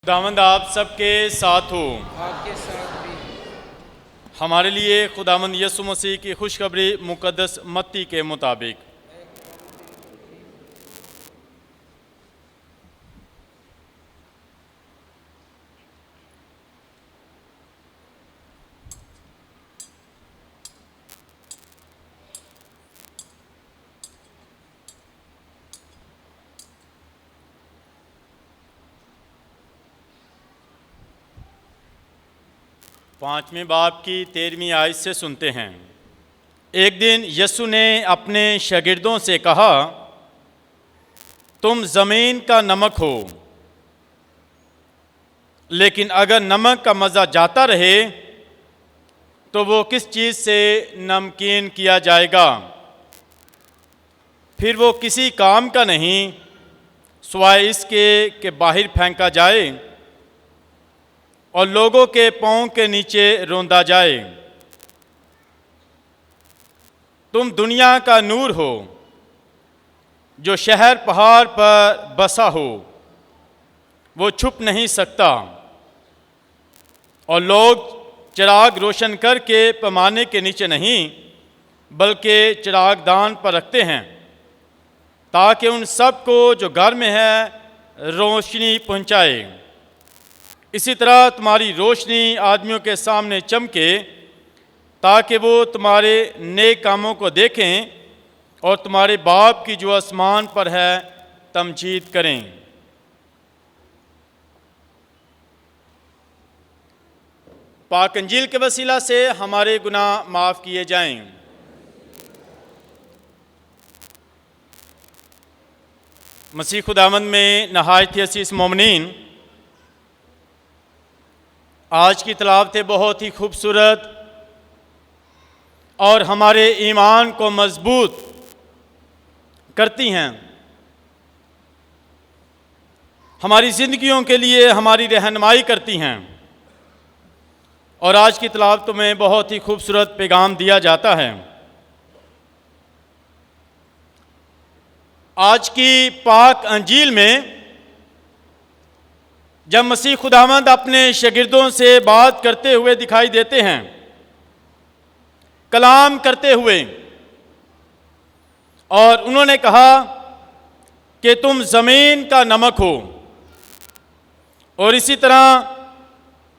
خداوند آپ سب کے ساتھ ہو، آپ کے ساتھ بھی۔ ہمارے لیے خداوند یسوع مسیح کی خوشخبری مقدس متی کے مطابق۔ پانچویں باب کی 13ویں آیت سے سنتے ہیں۔ ایک دن یسوع نے اپنے شاگردوں سے کہا، تم زمین کا نمک ہو، لیکن اگر نمک کا مزہ جاتا رہے تو وہ کس چیز سے نمکین کیا جائے گا؟ پھر وہ کسی کام کا نہیں سوائے اس کے کہ باہر پھینکا جائے اور لوگوں کے پاؤں کے نیچے روندا جائے۔ تم دنیا کا نور ہو، جو شہر پہاڑ پر بسا ہو وہ چھپ نہیں سکتا، اور لوگ چراغ روشن کر کے پیمانے کے نیچے نہیں بلکہ چراغ دان پر رکھتے ہیں، تاکہ ان سب کو جو گھر میں ہے روشنی پہنچائے۔ اسی طرح تمہاری روشنی آدمیوں کے سامنے چمکے، تاکہ وہ تمہارے نیک کاموں کو دیکھیں اور تمہارے باپ کی جو آسمان پر ہے تمجید کریں۔ پاک انجیل کے وسیلہ سے ہمارے گناہ معاف کیے جائیں۔ مسیح خداوند میں نہایت ہی عزیز مومنین، آج کی تلاوتیں بہت ہی خوبصورت اور ہمارے ایمان کو مضبوط کرتی ہیں، ہماری زندگیوں کے لیے ہماری رہنمائی کرتی ہیں، اور آج کی تلاوتوں میں بہت ہی خوبصورت پیغام دیا جاتا ہے۔ آج کی پاک انجیل میں جب مسیح خداوند اپنے شاگردوں سے بات کرتے ہوئے دکھائی دیتے ہیں، کلام کرتے ہوئے، اور انہوں نے کہا کہ تم زمین کا نمک ہو اور اسی طرح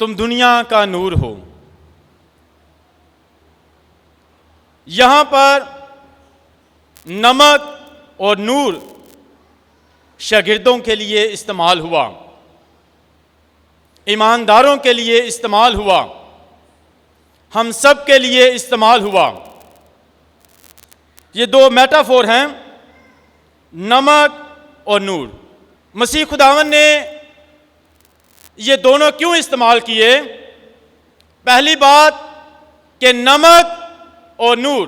تم دنیا کا نور ہو۔ یہاں پر نمک اور نور شاگردوں کے لیے استعمال ہوا، ایمانداروں کے لیے استعمال ہوا، ہم سب کے لیے استعمال ہوا۔ یہ دو میٹافور ہیں، نمک اور نور۔ مسیح خداوند نے یہ دونوں کیوں استعمال کیے؟ پہلی بات کہ نمک اور نور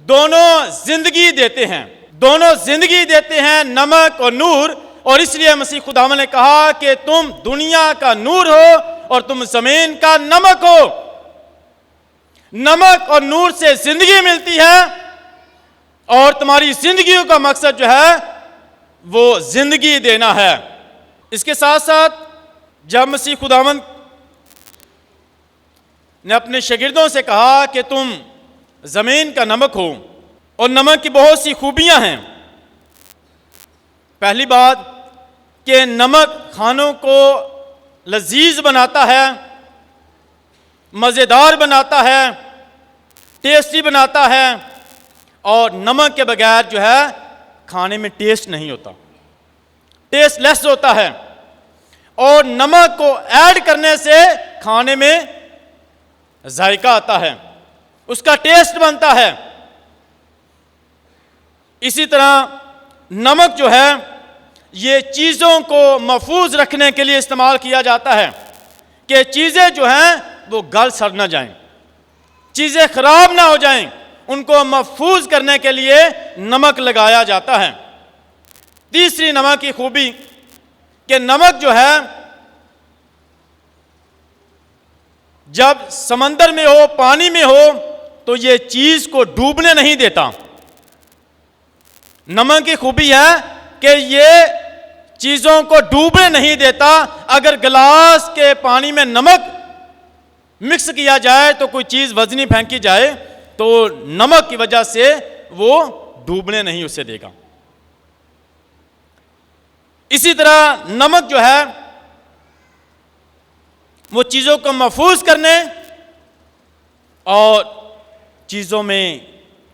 دونوں زندگی دیتے ہیں، دونوں زندگی دیتے ہیں، نمک اور نور، اور اس لیے مسیح خداوند نے کہا کہ تم دنیا کا نور ہو اور تم زمین کا نمک ہو۔ نمک اور نور سے زندگی ملتی ہے، اور تمہاری زندگیوں کا مقصد جو ہے وہ زندگی دینا ہے۔ اس کے ساتھ ساتھ جب مسیح خداوند نے اپنے شاگردوں سے کہا کہ تم زمین کا نمک ہو، اور نمک کی بہت سی خوبیاں ہیں۔ پہلی بات کہ نمک کھانوں کو لذیذ بناتا ہے، مزیدار بناتا ہے، ٹیسٹی بناتا ہے، اور نمک کے بغیر جو ہے کھانے میں ٹیسٹ نہیں ہوتا، ٹیسٹ لیس ہوتا ہے، اور نمک کو ایڈ کرنے سے کھانے میں ذائقہ آتا ہے، اس کا ٹیسٹ بنتا ہے۔ اسی طرح نمک جو ہے یہ چیزوں کو محفوظ رکھنے کے لیے استعمال کیا جاتا ہے، کہ چیزیں جو ہیں وہ گل سڑ نہ جائیں، چیزیں خراب نہ ہو جائیں، ان کو محفوظ کرنے کے لیے نمک لگایا جاتا ہے۔ تیسری نمک کی خوبی کہ نمک جو ہے جب سمندر میں ہو، پانی میں ہو، تو یہ چیز کو ڈوبنے نہیں دیتا۔ نمک کی خوبی ہے کہ یہ چیزوں کو ڈوبنے نہیں دیتا. اگر گلاس کے پانی میں نمک مکس کیا جائے تو کوئی چیز وزنی پھینکی جائے تو نمک کی وجہ سے وہ ڈوبنے نہیں اسے دے گا. اسی طرح نمک جو ہے وہ چیزوں کو محفوظ کرنے اور چیزوں میں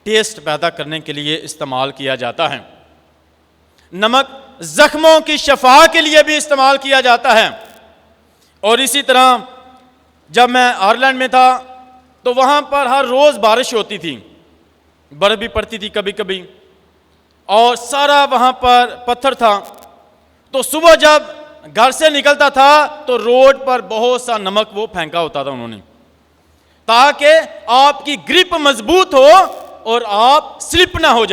ٹیسٹ پیدا کرنے کے لیے استعمال کیا جاتا ہے. نمک زخموں کی شفا کے لیے بھی استعمال کیا جاتا ہے. اور اسی طرح جب میں آئرلینڈ میں تھا تو وہاں پر ہر روز بارش ہوتی تھی, برف بھی پڑتی تھی کبھی کبھی, اور سارا وہاں پر پتھر تھا. تو صبح جب گھر سے نکلتا تھا تو روڈ پر بہت سا نمک وہ پھینکا ہوتا تھا انہوں نے, تاکہ آپ کی گرپ مضبوط ہو اور آپ سلپ نہ ہو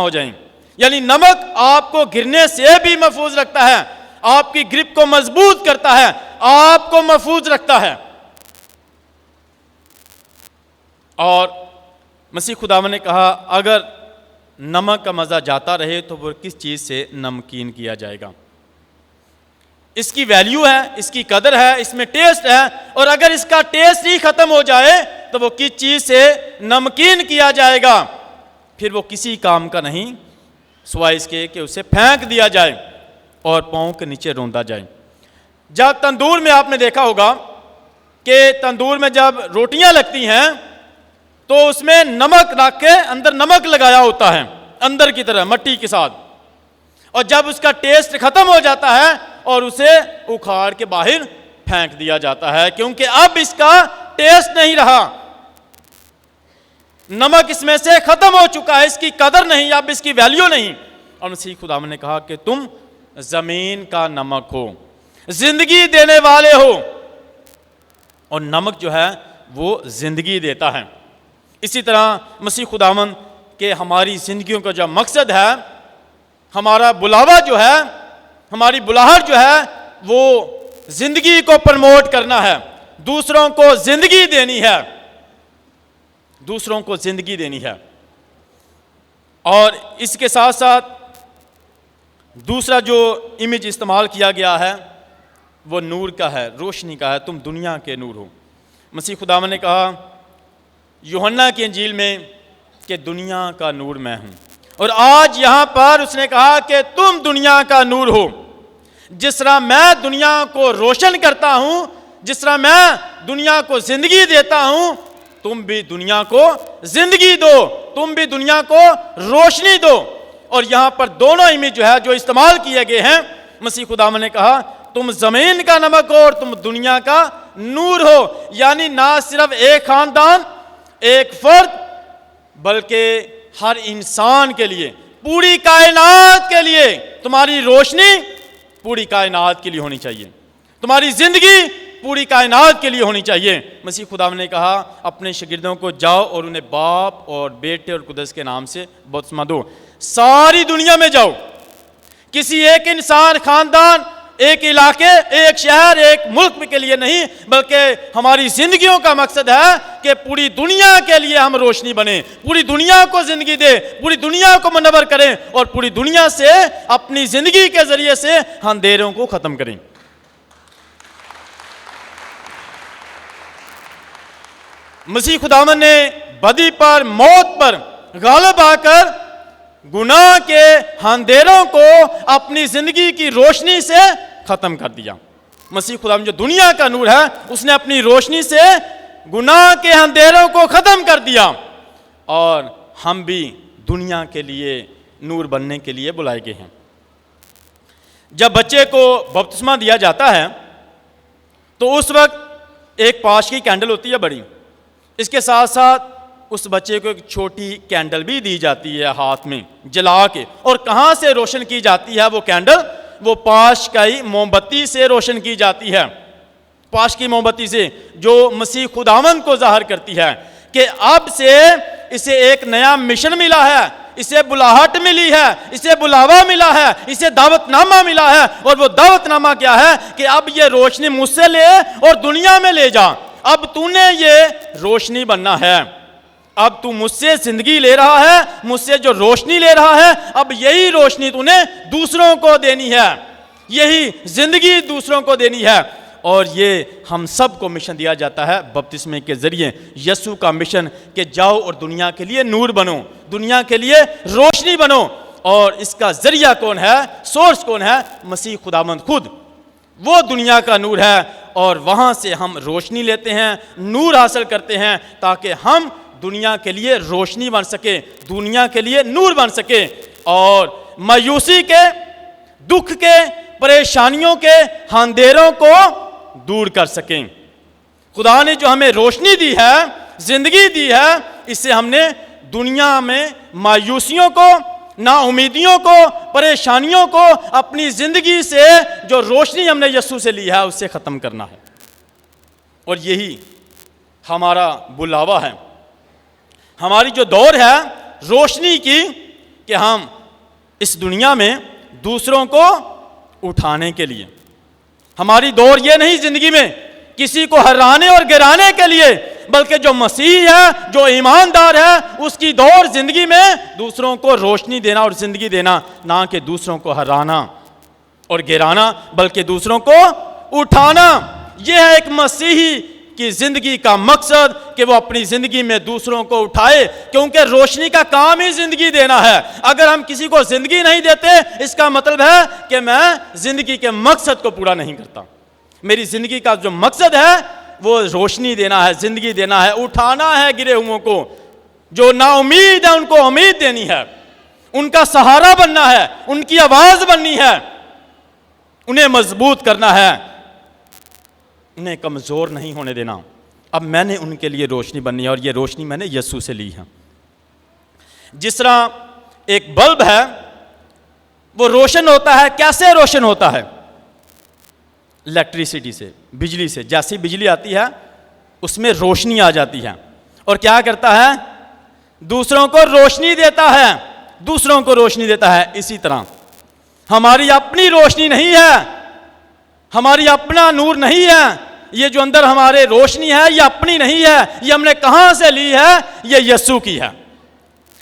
جائیں. یعنی نمک آپ کو گرنے سے بھی محفوظ رکھتا ہے, آپ کی گرپ کو مضبوط کرتا ہے, آپ کو محفوظ رکھتا ہے. اور مسیح خداوند نے کہا اگر نمک کا مزہ جاتا رہے تو وہ کس چیز سے نمکین کیا جائے گا. اس کی ویلیو ہے, اس کی قدر ہے, اس میں ٹیسٹ ہے, اور اگر اس کا ٹیسٹ ہی ختم ہو جائے تو وہ کس چیز سے نمکین کیا جائے گا. پھر وہ کسی کام کا نہیں سوائے اس کے کہ اسے پھینک دیا جائے اور پاؤں کے نیچے روندا جائے. جب تندور میں آپ نے دیکھا ہوگا کہ تندور میں جب روٹیاں لگتی ہیں تو اس میں نمک رکھ کے اندر نمک لگایا ہوتا ہے اندر کی طرح مٹی کے ساتھ, اور جب اس کا ٹیسٹ ختم ہو جاتا ہے اور اسے اکھاڑ کے باہر پھینک دیا جاتا ہے, کیونکہ اب اس کا ٹیسٹ نہیں رہا, نمک اس میں سے ختم ہو چکا ہے, اس کی قدر نہیں, اب اس کی ویلیو نہیں. اور مسیح خداوند نے کہا کہ تم زمین کا نمک ہو, زندگی دینے والے ہو, اور نمک جو ہے وہ زندگی دیتا ہے. اسی طرح مسیح خداوند کہ ہماری زندگیوں کا جو مقصد ہے, ہمارا بلاوا جو ہے, ہماری بلاہٹ جو ہے وہ زندگی کو پروموٹ کرنا ہے, دوسروں کو زندگی دینی ہے, دوسروں کو زندگی دینی ہے. اور اس کے ساتھ ساتھ دوسرا جو امیج استعمال کیا گیا ہے وہ نور کا ہے, روشنی کا ہے. تم دنیا کے نور ہو. مسیح خداوند نے کہا یوحنا کی انجیل میں کہ دنیا کا نور میں ہوں, اور آج یہاں پر اس نے کہا کہ تم دنیا کا نور ہو. جس طرح میں دنیا کو روشن کرتا ہوں, جس طرح میں دنیا کو زندگی دیتا ہوں, تم بھی دنیا کو زندگی دو, تم بھی دنیا کو روشنی دو. اور یہاں پر دونوں امیج جو ہے جو استعمال کیے گئے ہیں, مسیح خداوند نے کہا تم زمین کا نمک ہو اور تم دنیا کا نور ہو. یعنی نہ صرف ایک خاندان, ایک فرد, بلکہ ہر انسان کے لیے, پوری کائنات کے لیے تمہاری روشنی پوری کائنات کے لیے ہونی چاہیے, تمہاری زندگی پوری کائنات کے لیے ہونی چاہیے. مسیح خداوند نے کہا اپنے شاگردوں کو جاؤ اور انہیں باپ اور بیٹے اور قدس کے نام سے بپتسمہ دو. ساری دنیا میں جاؤ, کسی ایک انسان, خاندان, ایک علاقے, ایک شہر, ایک ملک کے لیے نہیں, بلکہ ہماری زندگیوں کا مقصد ہے کہ پوری دنیا کے لیے ہم روشنی بنیں, پوری دنیا کو زندگی دیں, پوری دنیا کو منور کریں, اور پوری دنیا سے اپنی زندگی کے ذریعے سے اندھیروں کو ختم کریں. مسیح خداوند نے بدی پر, موت پر غالب آ کر گناہ کے اندھیروں کو اپنی زندگی کی روشنی سے ختم کر دیا. مسیح خداوند جو دنیا کا نور ہے اس نے اپنی روشنی سے گناہ کے اندھیروں کو ختم کر دیا, اور ہم بھی دنیا کے لیے نور بننے کے لیے بلائے گئے ہیں. جب بچے کو بپتسمہ دیا جاتا ہے تو اس وقت ایک پاش کی کینڈل ہوتی ہے بڑی, اس کے ساتھ ساتھ اس بچے کو ایک چھوٹی کینڈل بھی دی جاتی ہے ہاتھ میں جلا کے. اور کہاں سے روشن کی جاتی ہے وہ کینڈل؟ وہ پاش کی موم بتی سے روشن کی جاتی ہے, پاش کی موم بتی سے, جو مسیح خداوند کو ظاہر کرتی ہے کہ اب سے اسے ایک نیا مشن ملا ہے, اسے بلاہٹ ملی ہے, اسے بلاوا ملا ہے, اسے دعوت نامہ ملا ہے. اور وہ دعوت نامہ کیا ہے کہ اب یہ روشنی مجھ سے لے اور دنیا میں لے جا, اب تو نے یہ روشنی بننا ہے. اب تو مجھ سے زندگی لے رہا ہے، مجھ سے جو روشنی لے رہا ہے، اب یہی روشنی تو نے دوسروں کو دینی ہے، یہی زندگی دوسروں کو دینی ہے۔ اور یہ ہم سب کو مشن دیا جاتا ہے بپتسمے کے ذریعے، یسوع کا مشن کہ جاؤ اور دنیا کے لیے نور بنو، دنیا کے لیے روشنی بنو۔ اور اس کا ذریعہ کون ہے؟ سورس کون ہے؟ مسیح خداوند خود، وہ دنیا کا نور ہے، اور وہاں سے ہم روشنی لیتے ہیں، نور حاصل کرتے ہیں، تاکہ ہم دنیا کے لیے روشنی بن سکے، دنیا کے لیے نور بن سکے، اور مایوسی کے، دکھ کے، پریشانیوں کے اندھیروں کو دور کر سکیں۔ خدا نے جو ہمیں روشنی دی ہے، زندگی دی ہے، اس سے ہم نے دنیا میں مایوسیوں کو، نا امیدیوں کو، پریشانیوں کو اپنی زندگی سے جو روشنی ہم نے یسوع سے لی ہے اس سے ختم کرنا ہے، اور یہی ہمارا بلاوا ہے، ہماری جو دور ہے روشنی کی، کہ ہم اس دنیا میں دوسروں کو اٹھانے کے لیے، ہماری دور یہ نہیں زندگی میں کسی کو ہرانے اور گرانے کے لیے، بلکہ جو مسیح ہے، جو ایماندار ہے، اس کی دور زندگی میں دوسروں کو روشنی دینا اور زندگی دینا، نہ کہ دوسروں کو ہرانا اور گرانا، بلکہ دوسروں کو اٹھانا۔ یہ ہے ایک مسیحی کی زندگی کا مقصد، کہ وہ اپنی زندگی میں دوسروں کو اٹھائے، کیونکہ روشنی کا کام ہی زندگی دینا ہے۔ اگر ہم کسی کو زندگی نہیں دیتے، اس کا مطلب ہے کہ میں زندگی کے مقصد کو پورا نہیں کرتا۔ میری زندگی کا جو مقصد ہے وہ روشنی دینا ہے، زندگی دینا ہے، اٹھانا ہے گرے ہوئوں کو، جو نا امید ہے ان کو امید دینی ہے، ان کا سہارا بننا ہے، ان کی آواز بننی ہے، انہیں مضبوط کرنا ہے، انہیں کمزور نہیں ہونے دینا۔ اب میں نے ان کے لیے روشنی بننی ہے، اور یہ روشنی میں نے یسوع سے لی ہے۔ جس طرح ایک بلب ہے وہ روشن ہوتا ہے، کیسے روشن ہوتا ہے؟ الیکٹریسٹی سے، بجلی سے۔ جیسی بجلی آتی ہے اس میں روشنی آ جاتی ہے، اور کیا کرتا ہے؟ دوسروں کو روشنی دیتا ہے، دوسروں کو روشنی دیتا ہے۔ اسی طرح ہماری اپنی روشنی نہیں ہے، ہماری اپنا نور نہیں ہے، یہ جو اندر ہمارے روشنی ہے یہ اپنی نہیں ہے، یہ ہم نے کہاں سے لی ہے؟ یہ یسوع کی ہے،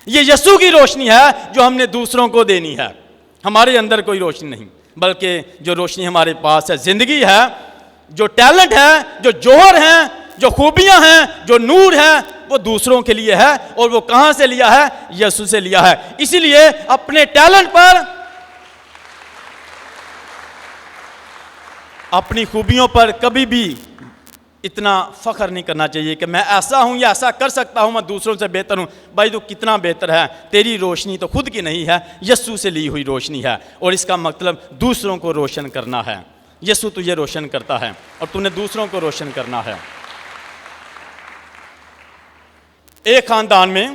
یہ یسوع کی روشنی ہے جو ہم نے دوسروں کو دینی ہے۔ ہمارے اندر کوئی روشنی نہیں، بلکہ جو روشنی ہمارے پاس ہے، زندگی ہے، جو ٹیلنٹ ہے، جو جوہر ہیں، جو خوبیاں ہیں، جو نور ہے، وہ دوسروں کے لیے ہے، اور وہ کہاں سے لیا ہے؟ یسوع سے لیا ہے۔ اسی لیے اپنے ٹیلنٹ پر، اپنی خوبیوں پر کبھی بھی اتنا فخر نہیں کرنا چاہیے کہ میں ایسا ہوں یا ایسا کر سکتا ہوں، میں دوسروں سے بہتر ہوں۔ بھائی تو کتنا بہتر ہے، تیری روشنی تو خود کی نہیں ہے، یسوع سے لی ہوئی روشنی ہے، اور اس کا مطلب دوسروں کو روشن کرنا ہے۔ یسوع تجھے روشن کرتا ہے، اور تو نے دوسروں کو روشن کرنا ہے۔ ایک خاندان میں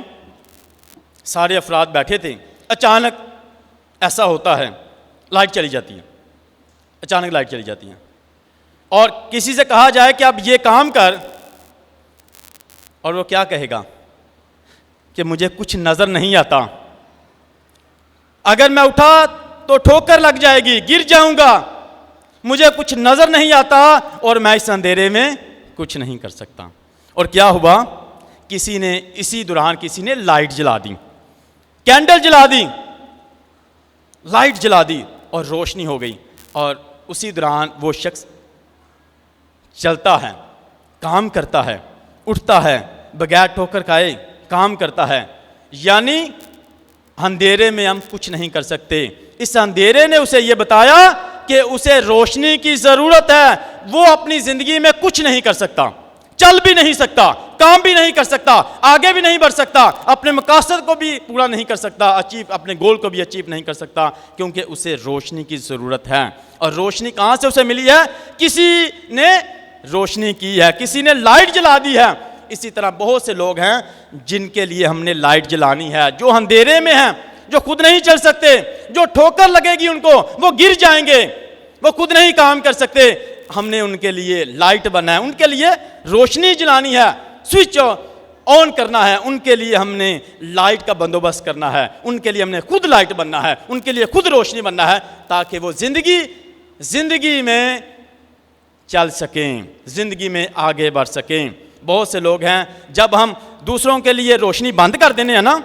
سارے افراد بیٹھے تھے، اچانک ایسا ہوتا ہے لائٹ چلی جاتی ہے، اچانک لائٹ چلی جاتی ہے، اور کسی سے کہا جائے کہ اب یہ کام کر، اور وہ کیا کہے گا؟ کہ مجھے کچھ نظر نہیں آتا، اگر میں اٹھا تو ٹھوکر لگ جائے گی، گر جاؤں گا، مجھے کچھ نظر نہیں آتا، اور میں اس اندھیرے میں کچھ نہیں کر سکتا۔ اور کیا ہوا؟ کسی نے اسی دوران کسی نے لائٹ جلا دی، کینڈل جلا دی، لائٹ جلا دی، اور روشنی ہو گئی، اور اسی دوران وہ شخص چلتا ہے، کام کرتا ہے، اٹھتا ہے، بغیر ٹھوکر کھائے کام کرتا ہے۔ یعنی اندھیرے میں ہم کچھ نہیں کر سکتے۔ اس اندھیرے نے اسے یہ بتایا کہ اسے روشنی کی ضرورت ہے، وہ اپنی زندگی میں کچھ نہیں کر سکتا، چل بھی نہیں سکتا، کام بھی نہیں کر سکتا، آگے بھی نہیں بڑھ سکتا، اپنے مقاصد کو بھی پورا نہیں کر سکتا، اپنے گول کو بھی اچیو نہیں کر سکتا، کیونکہ اسے روشنی کی ضرورت ہے۔ اور روشنی کہاں سے اسے ملی ہے؟ کسی نے روشنی کی ہے، کسی نے لائٹ جلا دی ہے۔ اسی طرح بہت سے لوگ ہیں جن کے لیے ہم نے لائٹ جلانی ہے، جو اندھیرے میں ہیں، جو خود نہیں چل سکتے، جو ٹھوکر لگے گی ان کو، وہ گر جائیں گے، وہ خود نہیں کام کر سکتے۔ ہم نے ان کے لیے لائٹ بننا ہے، ان کے لیے روشنی جلانی ہے، سوئچ آن کرنا ہے، ان کے لیے ہم نے لائٹ کا بندوبست کرنا ہے، ان کے لیے ہم نے خود لائٹ بننا ہے، ان کے لیے خود روشنی بننا ہے، تاکہ وہ زندگی میں چل سکیں، زندگی میں آگے بڑھ سکیں۔ بہت سے لوگ ہیں جب ہم ਦੂਸਰੋਂ ਕੇ ਲਈ ਰੋਸ਼ਨੀ ਬੰਦ ਕਰ ਦਿੰਦੇ ਆ ਨਾ,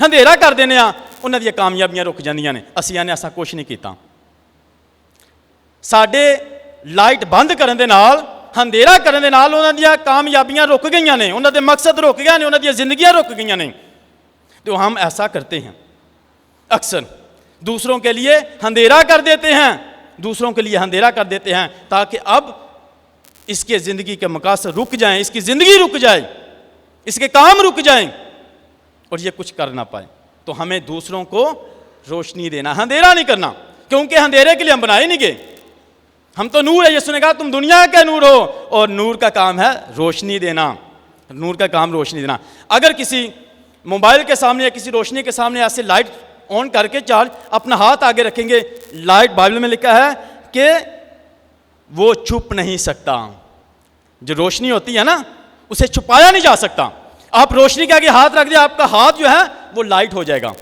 ਹਨੇਰਾ ਕਰ ਦਿੰਦੇ ਆ, ਉਹਨਾਂ ਦੀਆਂ ਕਾਮਯਾਬੀਆਂ ਰੁਕ ਜਾਂਦੀਆਂ ਨੇ। ਅਸੀਂ ਇਹਨੇ ਐਸਾ ਕੁਛ ਨਹੀਂ ਕੀਤਾ। ਸਾਡੇ ਲਾਈਟ ਬੰਦ ਕਰਨ ਦੇ ਨਾਲ, ਹਨੇਰਾ ਕਰਨ ਦੇ ਨਾਲ ਉਹਨਾਂ ਦੀਆਂ ਕਾਮਯਾਬੀਆਂ ਰੁਕ ਗਈਆਂ ਨੇ, ਉਹਨਾਂ ਦੇ ਮਕਸਦ ਰੁਕ ਗਏ ਨੇ, ਉਹਨਾਂ ਦੀਆਂ ਜ਼ਿੰਦਗੀਆਂ ਰੁਕ ਗਈਆਂ ਨੇ। تو ہم ایسا کرتے ہیں اکثر، دوسروں کے لیے اندھیرا کر دیتے ہیں، دوسروں کے لیے اندھیرا کر دیتے ہیں تاکہ اب اس کے زندگی کے مقاصد رک جائیں، اس کی زندگی رک جائے، اس کے کام رک جائیں اور یہ کچھ کر نہ پائے۔ تو ہمیں دوسروں کو روشنی دینا، اندھیرا نہیں کرنا، کیونکہ اندھیرے کے لیے ہم بنائے نہیں گئے، ہم تو نور ہے۔ یسوع نے کہا تم دنیا کے نور ہو، اور نور کا کام ہے روشنی دینا، نور کا کام روشنی دینا۔ اگر کسی موبائل کے سامنے یا کسی روشنی کے سامنے ایسے لائٹ آن کر کے چارج اپنا ہاتھ آگے رکھیں گے، لائٹ بائبل میں لکھا ہے کہ وہ چھپ نہیں سکتا۔ جو روشنی ہوتی ہے نا اسے چھپایا نہیں جا سکتا۔ آپ روشنی کے آگے ہاتھ رکھ دیں، آپ کا ہاتھ جو ہے وہ لائٹ ہو جائے گا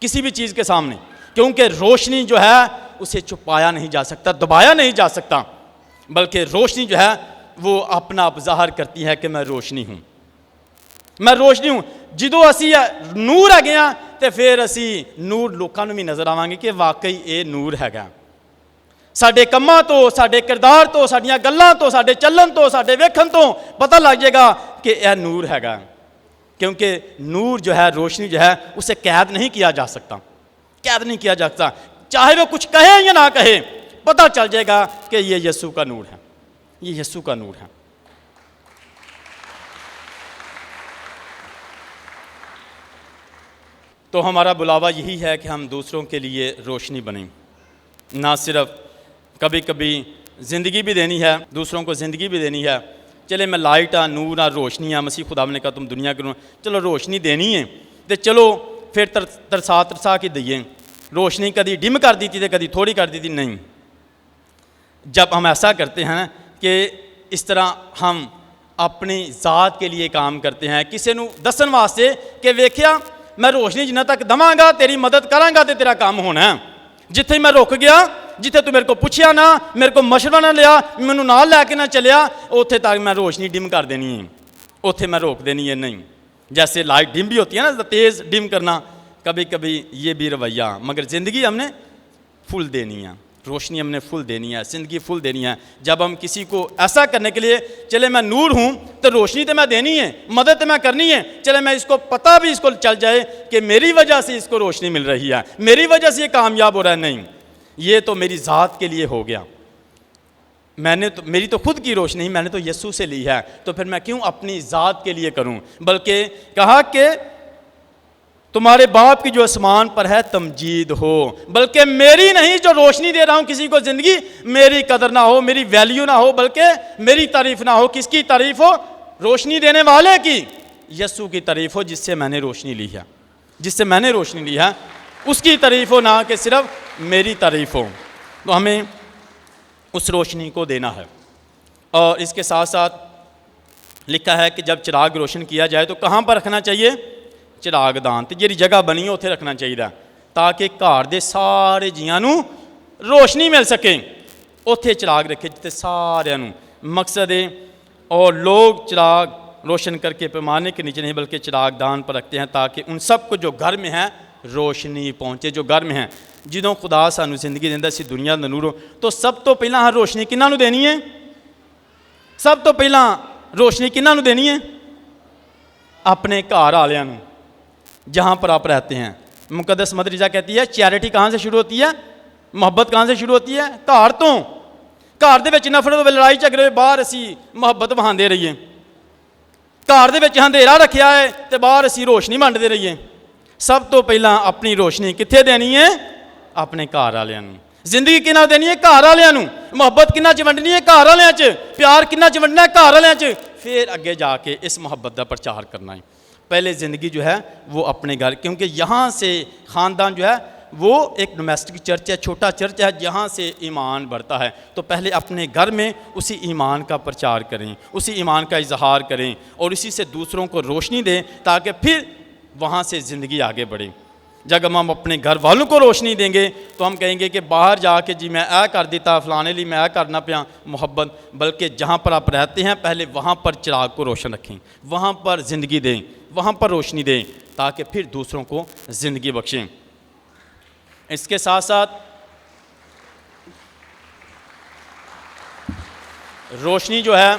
کسی بھی چیز کے سامنے، کیونکہ روشنی جو ہے اسے چھپایا نہیں جا سکتا، دبایا نہیں جا سکتا، بلکہ روشنی جو ہے وہ اپنا ظاہر کرتی ہے کہ میں روشنی ہوں، میں روشنی ہوں۔ جدوں اسی نور ہے گیا تو پھر اسی نور لوکاں نوں بھی نظر آواਂਗੇ کہ واقعی یہ نور ہے۔ ساڈے کماں تو، ساڈے کردار تو، ساڈیاں گلاں تو، ساڈے چلن تو، ساڈے ویکھن تو پتہ لگ جائے گا کہ یہ نور ہے، کیونکہ نور جو ہے، روشنی جو ہے اسے قید نہیں کیا جا سکتا، قید نہیں کیا جا سکتا، چاہے وہ کچھ کہے یا نہ کہے، پتہ چل جائے گا کہ یہ یسوع کا نور ہے، یہ یسوع کا نور ہے۔ تو ہمارا بلاوا یہی ہے کہ ہم دوسروں کے لیے روشنی بنیں، نہ صرف کبھی کبھی زندگی بھی دینی ہے، دوسروں کو زندگی بھی دینی ہے۔ چلے میں لائٹ ہاں، نور ہاں، روشنی ہاں، مسیح خدا نے کہا تم دنیا کے نور، چلو روشنی دینی ہے تو چلو پھر ترسا کے دئیے۔ روشنی کدی ڈم کر دی تھی تو کدی تھوڑی کر دی تھی، نہیں۔ جب ہم ایسا کرتے ہیں کہ اس طرح ہم اپنی ذات کے لیے کام کرتے ہیں، کسی نو دسن واسطے کہ ویکھیا میں روشنی جنہ تک دواں گا، تیری مدد کراں گا تو تیرا کام ہونا ہے۔ جتھے میں رک گیا، جتھے تو میرے کو پوچھیا نہ، میرے کو مشورہ نہ لیا، مینوں نال لے کے نہ چلیا، اوتھے تک میں روشنی ڈم کر دینی ہے، اوتھے میں روک دینی ہے، نہیں۔ جیسے لائٹ ڈم بھی ہوتی ہے نا، تیز ڈم کرنا، کبھی کبھی یہ بھی رویہ، مگر زندگی ہم نے فل دینی ہے، روشنی ہم نے فل دینی ہے، زندگی فل دینی ہے۔ جب ہم کسی کو ایسا کرنے کے لیے چلے میں نور ہوں تو روشنی تو میں دینی ہے، مدد تو میں کرنی ہے، چلے میں اس کو پتہ بھی اس کو چل جائے کہ میری وجہ سے اس کو روشنی مل رہی ہے، میری وجہ سے یہ کامیاب ہو رہا ہے، نہیں، یہ تو میری ذات کے لیے ہو گیا، میں نے تو میری تو خود کی روشنی میں نے تو یسوع سے لی ہے، تو پھر میں کیوں اپنی ذات کے لیے کروں؟ بلکہ کہا کہ تمہارے باپ کی جو آسمان پر ہے تمجید ہو، بلکہ میری نہیں، جو روشنی دے رہا ہوں کسی کو زندگی، میری قدر نہ ہو، میری ویلیو نہ ہو، بلکہ میری تعریف نہ ہو۔ کس کی تعریف ہو؟ روشنی دینے والے کی، یسوع کی تعریف ہو، جس سے میں نے روشنی لی ہے، جس سے میں نے روشنی لی ہے، اس کی تعریف ہو، نہ کہ صرف میری تعریف ہو۔ تو ہمیں اس روشنی کو دینا ہے۔ اور اس کے ساتھ ساتھ لکھا ہے کہ جب چراغ روشن کیا جائے تو کہاں پر رکھنا چاہیے؟ چراغ دان تے جیڑی جگہ بنی اتنے رکھنا چاہیے تاکہ گھر دے سارے جیاں نوں روشنی مل سکے۔ اتنے چراغ رکھے جتے سارے نوں، مقصد ہے اور لوگ چراغ روشن کر کے پیمانے کے نیچے نہیں بلکہ چراغ دان پر رکھتے ہیں تاکہ ان سب کو جو گھر میں ہیں روشنی پہنچے، جو گھر میں ہیں۔ جدوں خدا سانو زندگی دیندا سی دنیا دا نور ہو تو سب تو پہلاں ہر روشنی کنہاں نوں دینی ہے؟ سب تو پہلاں روشنی کنہاں نوں دینی ہے؟ اپنے گھر والیاں نوں، جہاں پر آپ رہتے ہیں۔ مقدس مدرسہ کہتی ہے چیریٹی کہاں سے شروع ہوتی ہے؟ محبت کہاں سے شروع ہوتی ہے؟ گھر تو۔ گھر دے وچ نفرت ہوے، لڑائی جھگڑے، باہر اسی محبت وہاندے رہیے۔ گھر دے وچ اندھیرا رکھیا ہے تے باہر اسی روشنی ونڈدے رہیے۔ سب تو پہلاں اپنی روشنی کتھے دینی ہے؟ اپنے گھر والیاں نوں۔ زندگی کنہاں دینی ہے؟ گھر والیاں نوں۔ محبت کنہاں چ ونڈنی ہے؟ گھر والیاں چ۔ پیار کنہاں چ ونڈنا ہے؟ گھر والیاں چ۔ پھر اگے جا کے اس محبت دا پرچار کرنا ہے۔ پہلے زندگی جو ہے وہ اپنے گھر، کیونکہ یہاں سے خاندان جو ہے وہ ایک ڈومیسٹک چرچ ہے، چھوٹا چرچ ہے جہاں سے ایمان بڑھتا ہے۔ تو پہلے اپنے گھر میں اسی ایمان کا پرچار کریں، اسی ایمان کا اظہار کریں اور اسی سے دوسروں کو روشنی دیں تاکہ پھر وہاں سے زندگی آگے بڑھے۔ جب ہم اپنے گھر والوں کو روشنی دیں گے تو ہم کہیں گے کہ باہر جا کے جی میں اے کر دیتا فلانے لی میں اے کرنا پیا محبت، بلکہ جہاں پر آپ رہتے ہیں پہلے وہاں پر چراغ کو روشن رکھیں، وہاں پر زندگی دیں، وہاں پر روشنی دیں، تاکہ پھر دوسروں کو زندگی بخشیں۔ اس کے ساتھ ساتھ روشنی جو ہے،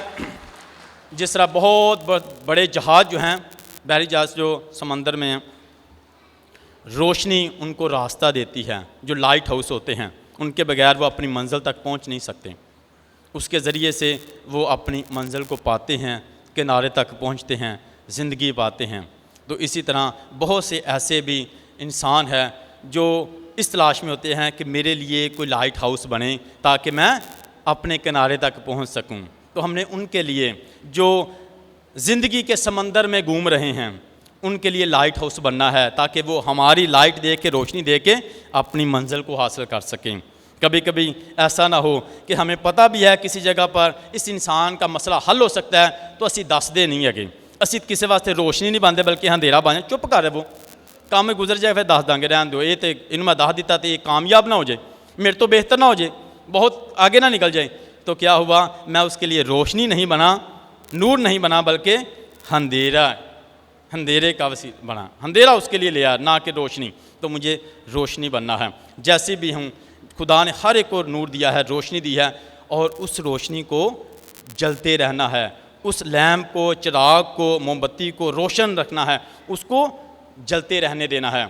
جس طرح بہت بڑے جہاز جو ہیں، بحری جہاز جو سمندر میں ہیں، روشنی ان کو راستہ دیتی ہے۔ جو لائٹ ہاؤس ہوتے ہیں ان کے بغیر وہ اپنی منزل تک پہنچ نہیں سکتے، اس کے ذریعے سے وہ اپنی منزل کو پاتے ہیں، کنارے تک پہنچتے ہیں، زندگی پاتے ہیں۔ تو اسی طرح بہت سے ایسے بھی انسان ہیں جو اس تلاش میں ہوتے ہیں کہ میرے لیے کوئی لائٹ ہاؤس بنے تاکہ میں اپنے کنارے تک پہنچ سکوں۔ تو ہم نے ان کے لیے جو زندگی کے سمندر میں گھوم رہے ہیں ان کے لیے لائٹ ہاؤس بننا ہے، تاکہ وہ ہماری لائٹ دے کے، روشنی دے کے اپنی منزل کو حاصل کر سکیں۔ کبھی کبھی ایسا نہ ہو کہ ہمیں پتہ بھی ہے کسی جگہ پر اس انسان کا مسئلہ حل ہو سکتا ہے تو اسی دس دے نہیں اگے، اسی کسی واسطے روشنی نہیں باندھے بلکہ اندھیرا باندھے، چپ کر ہے وہ کام میں گزر جائے پھر دس دیں گے رہن دو، یہ تو انہوں میں دس دیتا تو یہ کامیاب نہ ہو جائے، میرے تو بہتر نہ ہو جائے، بہت آگے نہ نکل جائے۔ تو کیا ہوا، میں اس کے لیے روشنی نہیں بنا، نور نہیں بنا، بلکہ اندھیرے کا وسیلہ بنا، اندھیرا اس کے لیے لیا نہ کہ روشنی۔ تو مجھے روشنی بننا ہے، جیسے بھی ہوں خدا نے ہر ایک کو نور دیا ہے، روشنی دی ہے، اور اس روشنی کو جلتے رہنا ہے، اس لیمپ کو، چراغ کو، موم بتی کو روشن رکھنا ہے، اس کو جلتے رہنے دینا ہے۔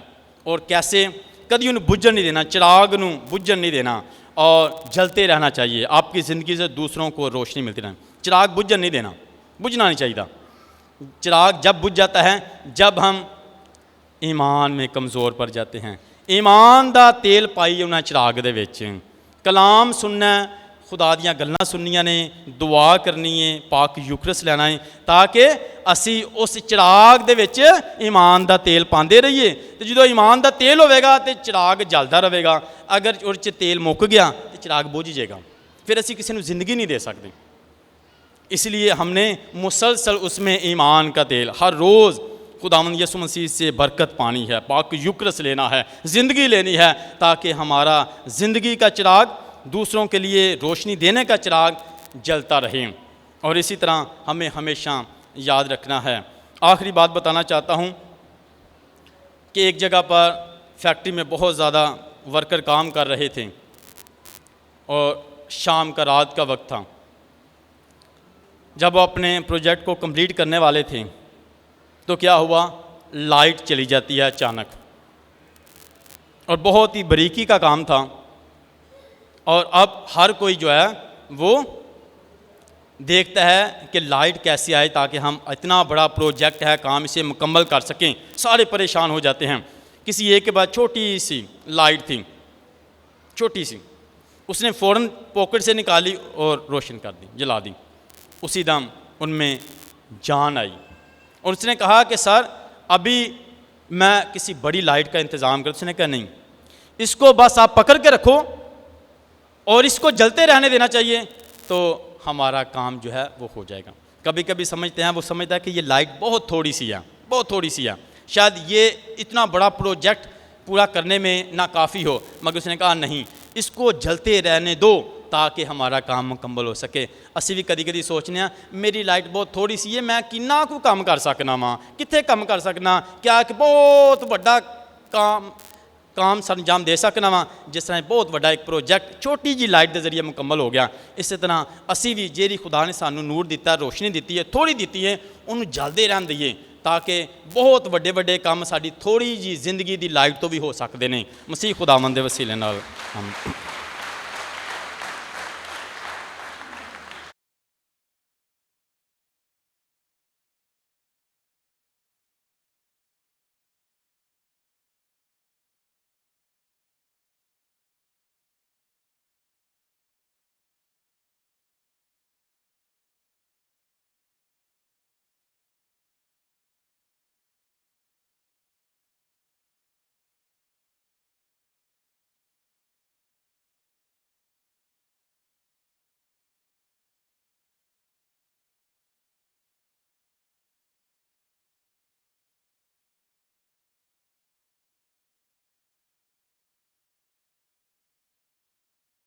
اور کیسے؟ کدی انہوں بجھن نہیں دینا، چراغ نوں بجھن نہیں دینا، اور جلتے رہنا چاہیے۔ آپ کی زندگی سے دوسروں کو روشنی ملتی رہے، چراغ بجھن نہیں دینا، بجھنا نہیں چاہیے۔ چراغ جب بجھ جاتا ہے جب ہم ایمان میں کمزور پڑ جاتے ہیں۔ ایمان دا تیل پائیے انہیں چراغ دے وچ، کلام سننا، خدا دیاں گلاں سننیاں نے، دعا کرنی ہے، پاک یوکرس لینا ہے، تاکہ اسی اس چراغ دے وچ ایمان دا تیل پاندے رہیے۔ تو جدو ایمان دا تیل ہوئے گا تو چراغ جلدا رہے گا، اگر اس تیل مک گیا تو چراغ بجھ جائے گا، پھر اسی کسی نے زندگی نہیں دے سکتے۔ اس لیے ہم نے مسلسل اس میں ایمان کا تیل ہر روز خداوند یسوع مسیح سے برکت پانی ہے، پاک یوکرس لینا ہے، زندگی لینی ہے، تاکہ ہمارا زندگی کا چراغ، دوسروں کے لیے روشنی دینے کا چراغ جلتا رہے۔ اور اسی طرح ہمیں ہمیشہ یاد رکھنا ہے۔ آخری بات بتانا چاہتا ہوں کہ ایک جگہ پر فیکٹری میں بہت زیادہ ورکر کام کر رہے تھے اور شام کا، رات کا وقت تھا۔ جب وہ اپنے پروجیکٹ کو کمپلیٹ کرنے والے تھے تو کیا ہوا، لائٹ چلی جاتی ہے اچانک، اور بہت ہی باریکی کا کام تھا، اور اب ہر کوئی جو ہے وہ دیکھتا ہے کہ لائٹ کیسے آئے تاکہ ہم اتنا بڑا پروجیکٹ ہے کام اسے مکمل کر سکیں۔ سارے پریشان ہو جاتے ہیں۔ کسی ایک کے بعد چھوٹی سی لائٹ تھی، چھوٹی سی، اس نے فوراً پاکٹ سے نکالی اور روشن کر دی، جلا دی۔ اسی دم ان میں جان آئی، اور اس نے کہا کہ سر ابھی میں کسی بڑی لائٹ کا انتظام کروں۔ اس نے کہا نہیں، اس کو بس آپ پکڑ کے رکھو اور اس کو جلتے رہنے دینا چاہیے، تو ہمارا کام جو ہے وہ ہو جائے گا۔ کبھی کبھی سمجھتے ہیں، وہ سمجھتا ہے کہ یہ لائٹ بہت تھوڑی سی ہے، بہت تھوڑی سی ہے، شاید یہ اتنا بڑا پروجیکٹ پورا کرنے میں ناکافی ہو، مگر اس نے کہا نہیں، اس کو جلتے رہنے دو تاکہ ہمارا کام مکمل ہو سکے۔ اسی بھی کدی کدی سوچنے ہیں میری لائٹ بہت تھوڑی سی ہے، میں کنا کو کام کر سکنا وا، کتنے کام کر سکنا، کیا کہ بہت بڑا کام سر انجام دے سکنا وا، جس طرح بہت بڑا ایک پروجیکٹ چھوٹی جی لائٹ کے ذریعے مکمل ہو گیا۔ اسی طرح اسی بھی جیڑی خدا نے سانو نور دیتا ہے، روشنی دیتی ہے، تھوڑی دیتی ہے، انہوں جلدے رہن دئیے تاکہ بہت وڈے وڈے کام ساری تھوڑی جی زندگی دی لائٹ تو بھی ہو سکتے ہیں۔ مسیح خداوند دے وسیلے نال ہم